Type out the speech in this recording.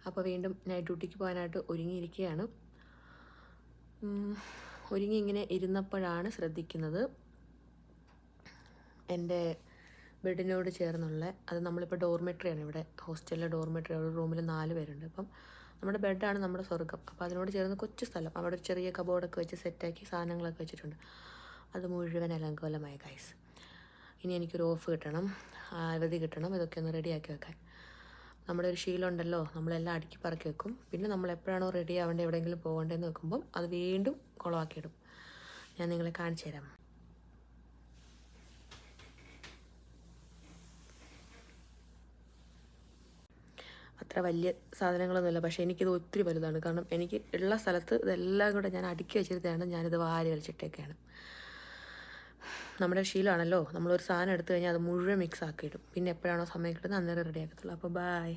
അപ്പോൾ വീണ്ടും നൈറ്റ് ഡ്യൂട്ടിക്ക് പോകാനായിട്ട് ഒരുങ്ങിയിരിക്കുകയാണ്. ഒരുങ്ങി ഇങ്ങനെ ഇരുന്നപ്പോഴാണ് ശ്രദ്ധിക്കുന്നത് എൻ്റെ ബെഡിനോട് ചേർന്നുള്ള, അത് നമ്മളിപ്പോൾ ഡോർമെട്രിയാണ് ഇവിടെ ഹോസ്റ്റലിലെ ഡോർമെട്രി, ഒരു റൂമിൽ 4 പേരുണ്ട്. അപ്പം നമ്മുടെ ബെഡാണ് നമ്മുടെ സ്വർഗ്ഗം. അപ്പോൾ അതിനോട് ചേർന്ന് കൊച്ചു സ്ഥലം, അവിടെ ഒരു ചെറിയ കബോർഡൊക്കെ വെച്ച് സെറ്റാക്കി സാധനങ്ങളൊക്കെ വെച്ചിട്ടുണ്ട്. അത് മുഴുവൻ അലങ്കോലമായി ഗൈസ്. ഇനി എനിക്കൊരു ഓഫ് കിട്ടണം, അവധി കിട്ടണം, ഇതൊക്കെ ഒന്ന് റെഡിയാക്കി വെക്കാൻ. നമ്മുടെ ഒരു ശീലം ഉണ്ടല്ലോ, നമ്മളെല്ലാം അടുക്കി പറക്കി വെക്കും. പിന്നെ നമ്മൾ എപ്പോഴാണോ റെഡി ആവേണ്ടത്, എവിടെയെങ്കിലും പോകേണ്ടതെന്ന് വെക്കുമ്പം അത് വീണ്ടും കുളമാക്കിയിടും. ഞാൻ നിങ്ങളെ കാണിച്ചു തരാം. അത്ര വലിയ സാധനങ്ങളൊന്നുമില്ല, പക്ഷേ എനിക്കിത് ഒത്തിരി വലുതാണ്. കാരണം എനിക്ക് ഉള്ള സ്ഥലത്ത് ഇതെല്ലാം കൂടെ ഞാൻ അടുക്കി വെച്ചിരുന്നതാണ്, ഞാനിത് വാരി വലിച്ചിട്ടേക്കാണ്. നമ്മുടെ ശീലമാണല്ലോ, നമ്മളൊരു സാധനം എടുത്തു കഴിഞ്ഞാൽ അത് മുഴുവൻ മിക്സ് ആക്കിയിടും. പിന്നെ എപ്പോഴാണോ സമയം കിട്ടുന്നത് അന്നേരം റെഡി ആക്കത്തുള്ളൂ. അപ്പോൾ ബൈ.